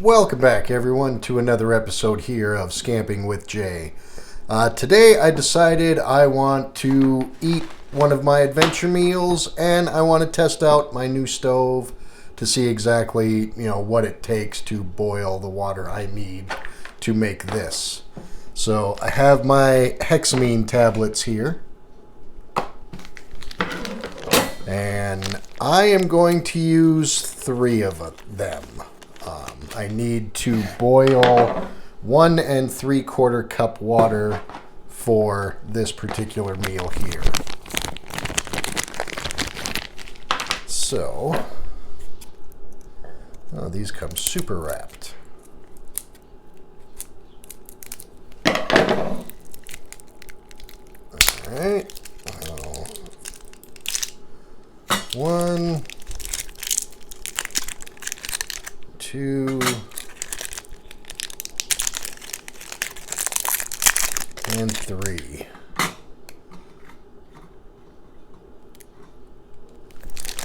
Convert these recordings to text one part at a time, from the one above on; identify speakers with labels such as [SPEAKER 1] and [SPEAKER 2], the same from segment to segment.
[SPEAKER 1] Welcome back, everyone, to another episode here of Scamping with Jay. Today I decided I want to eat one of my adventure meals, and I want to test out my new stove to see exactly, what it takes to boil the water I need to make this. So I have my Hexamine tablets here, and I am going to use 3 of them. I need to boil 1 3/4 cup water for this particular meal here. So, these come super wrapped. Alright. 1, 2, and 3.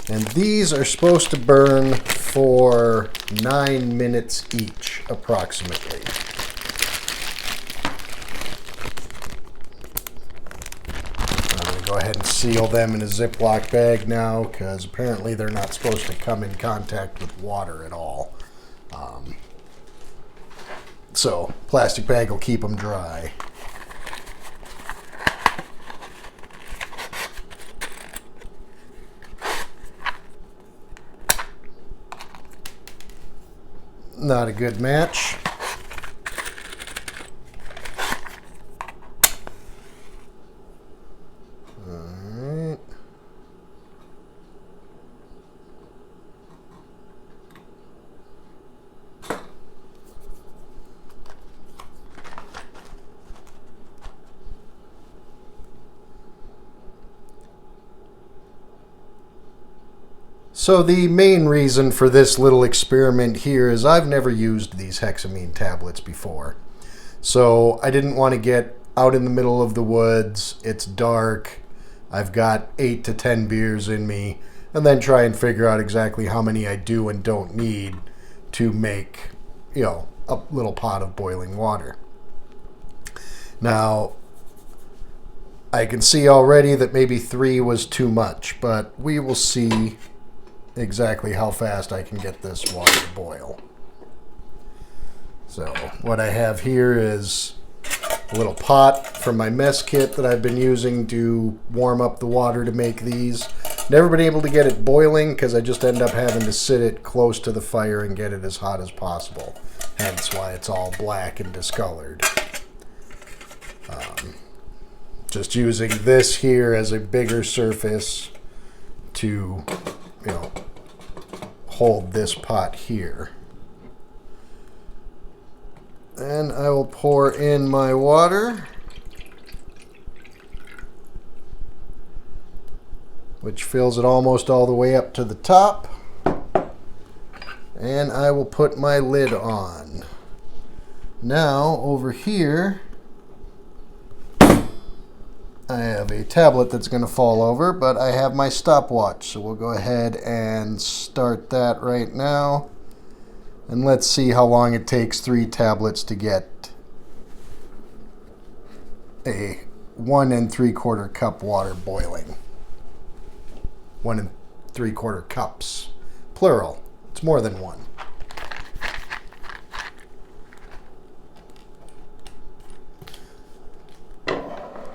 [SPEAKER 1] And these are supposed to burn for 9 minutes each, approximately. I'm going to go ahead and seal them in a Ziploc bag now, because apparently they're not supposed to come in contact with water at all. So, plastic bag will keep them dry. Not a good match. Alright. So the main reason for this little experiment here is I've never used these Hexamine tablets before. So I didn't want to get out in the middle of the woods. It's dark. I've got 8 to 10 beers in me, and then try and figure out exactly how many I do and don't need to make, a little pot of boiling water. Now, I can see already that maybe 3 was too much, but we will see exactly how fast I can get this water to boil. So what I have here is a little pot from my mess kit that I've been using to warm up the water to make these. Never been able to get it boiling because I just end up having to sit it close to the fire and get it as hot as possible. Hence why it's all black and discolored. Just using this here as a bigger surface to hold this pot here. And I will pour in my water, which fills it almost all the way up to the top. And I will put my lid on. Now, over here, I have a tablet that's going to fall over, but I have my stopwatch, so we'll go ahead and start that right now. And let's see how long it takes 3 tablets to get a 1 3/4 cup water boiling. 1 3/4 cups. Plural. It's more than 1.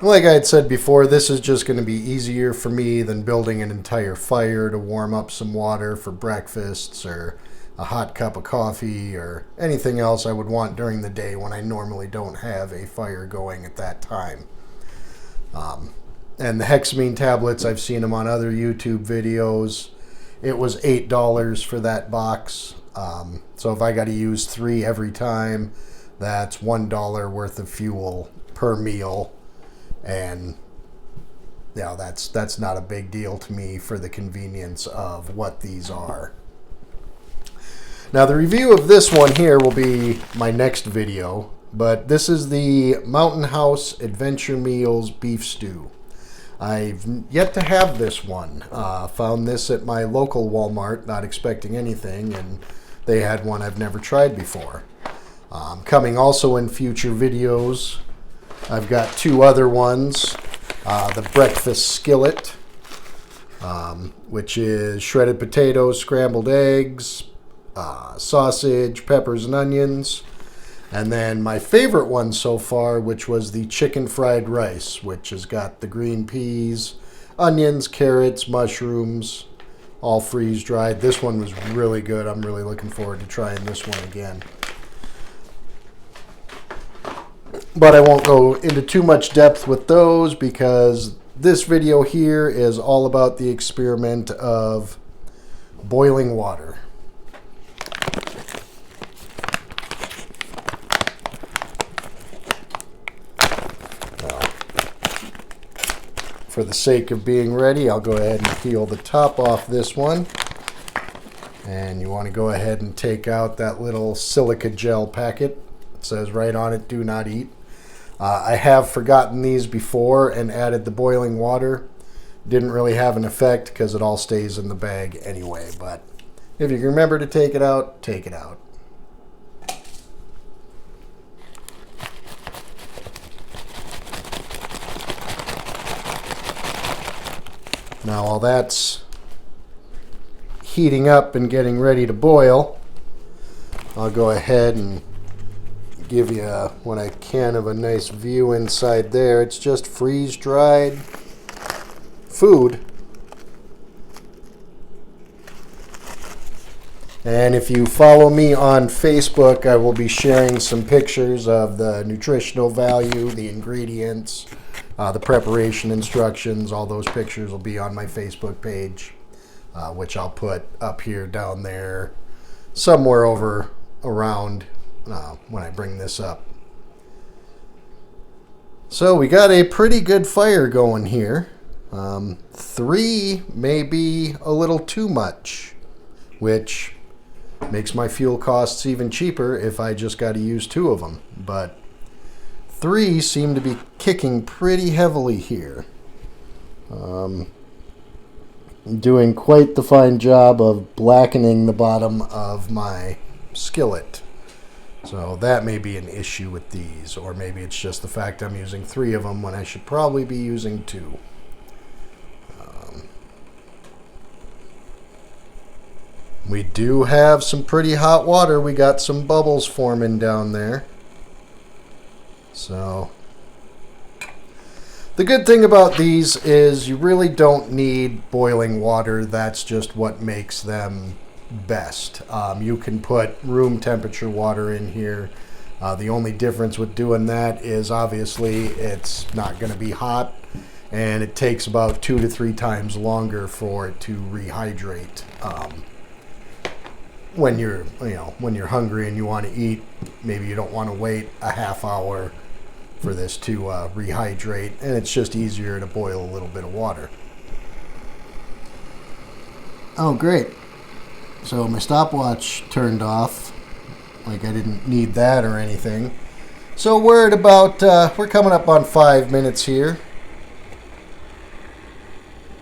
[SPEAKER 1] Like I had said before, this is just going to be easier for me than building an entire fire to warm up some water for breakfasts or a hot cup of coffee or anything else I would want during the day when I normally don't have a fire going at that time. And the Hexamine tablets, I've seen them on other YouTube videos. It was $8 for that box. So if I got to use 3 every time, that's $1 worth of fuel per meal. And that's not a big deal to me for the convenience of what these are. Now the review of this one here will be my next video, but this is the Mountain House Adventure Meals Beef Stew. I've yet to have this one. Found this at my local Walmart, not expecting anything, and they had one I've never tried before. Coming also in future videos, I've got two other ones. The breakfast skillet, which is shredded potatoes, scrambled eggs, sausage, peppers, and onions. And then my favorite one so far, which was the chicken fried rice, which has got the green peas, onions, carrots, mushrooms, all freeze dried. This one was really good. I'm really looking forward to trying this one again. But I won't go into too much depth with those because this video here is all about the experiment of boiling water. For the sake of being ready, I'll go ahead and peel the top off this one. And you want to go ahead and take out that little silica gel packet. It says right on it, do not eat. I have forgotten these before and added the boiling water. Didn't really have an effect because it all stays in the bag anyway. But if you can remember to take it out, take it out. Now while that's heating up and getting ready to boil, I'll go ahead and give you what I can of a nice view inside there. It's just freeze-dried food. And if you follow me on Facebook, I will be sharing some pictures of the nutritional value, the ingredients, the preparation instructions. All those pictures will be on my Facebook page, which I'll put up here, down there, somewhere over around when I bring this up. So we got a pretty good fire going here. 3 may be a little too much, which makes my fuel costs even cheaper if I just got to use 2 of them. But 3 seem to be kicking pretty heavily here. Doing quite the fine job of blackening the bottom of my skillet. So that may be an issue with these, or maybe it's just the fact I'm using 3 of them when I should probably be using 2. We do have some pretty hot water. We got some bubbles forming down there. So the good thing about these is you really don't need boiling water. That's just what makes them best. You can put room temperature water in here. The only difference with doing that is obviously it's not going to be hot, and it takes about 2 to 3 times longer for it to rehydrate. When you're hungry and you want to eat, maybe you don't want to wait a half hour for this to rehydrate, and it's just easier to boil a little bit of water. Oh, great. So my stopwatch turned off, like I didn't need that or anything. So we're at about, we're coming up on 5 minutes here.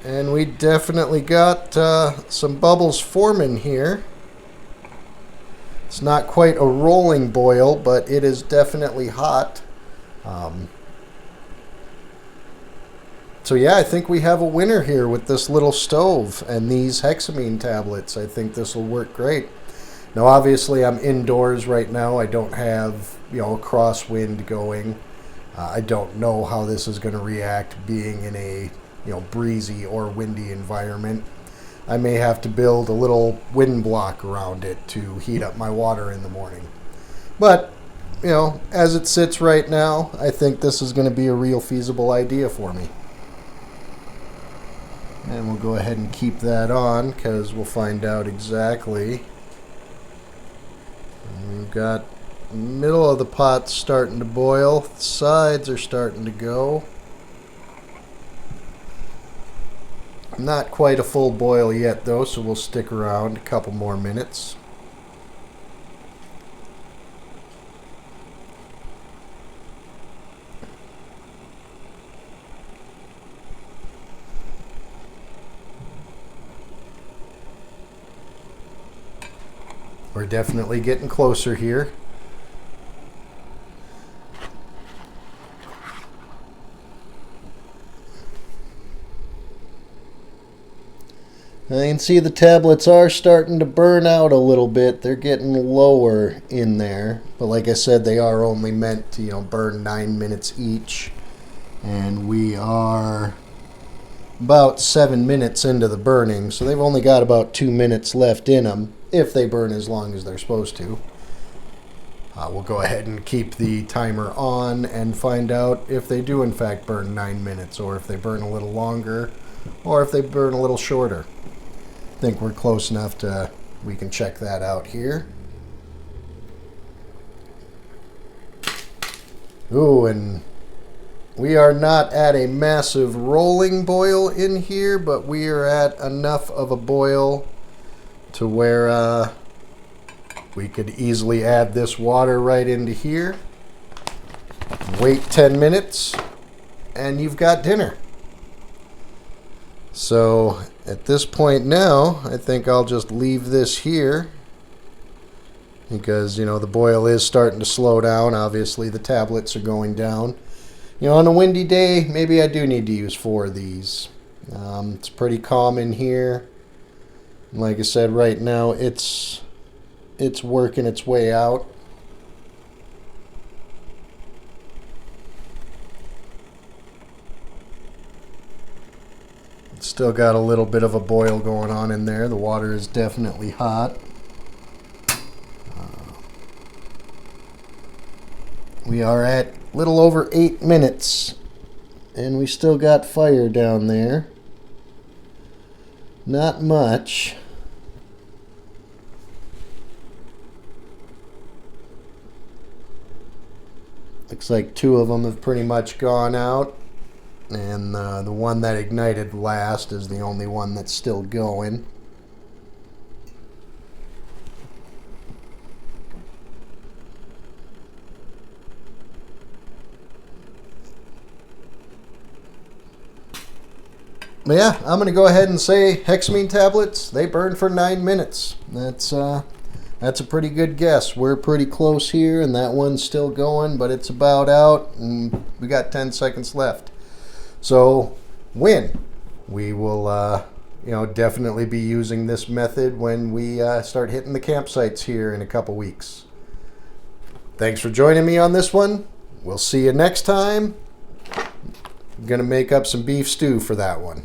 [SPEAKER 1] And we definitely got some bubbles forming here. It's not quite a rolling boil, but it is definitely hot. So yeah, I think we have a winner here with this little stove and these Hexamine tablets. I think this will work great. Now obviously I'm indoors right now. I don't have, a crosswind going. I don't know how this is going to react being in a, breezy or windy environment. I may have to build a little wind block around it to heat up my water in the morning. But, as it sits right now, I think this is going to be a real feasible idea for me. And we'll go ahead and keep that on because we'll find out exactly. And we've got the middle of the pot starting to boil. The sides are starting to go. Not quite a full boil yet though, so we'll stick around a couple more minutes. We're definitely getting closer here. I can see the tablets are starting to burn out a little bit. They're getting lower in there. But like I said, they are only meant to, burn 9 minutes each. And we are about 7 minutes into the burning. So they've only got about 2 minutes left in them, if they burn as long as they're supposed to. We'll go ahead and keep the timer on and find out if they do in fact burn 9 minutes, or if they burn a little longer, or if they burn a little shorter. I think we're close enough to we can check that out here. Ooh, and we are not at a massive rolling boil in here, but we are at enough of a boil to where we could easily add this water right into here. Wait 10 minutes and you've got dinner. So at this point now, I think I'll just leave this here because, the boil is starting to slow down. Obviously, the tablets are going down. On a windy day, maybe I do need to use 4 of these. It's pretty calm in here. Like I said, right now it's working its way out. Still got a little bit of a boil going on in there. The water is definitely hot. We are at a little over 8 minutes, and we still got fire down there. Not much. Looks like 2 of them have pretty much gone out. And the one that ignited last is the only one that's still going. But yeah, I'm going to go ahead and say Hexamine tablets, they burn for 9 minutes. That's a pretty good guess. We're pretty close here, and that one's still going, but it's about out, and we got 10 seconds left. So, win. We will, definitely be using this method when we start hitting the campsites here in a couple weeks. Thanks for joining me on this one. We'll see you next time. I'm going to make up some beef stew for that one.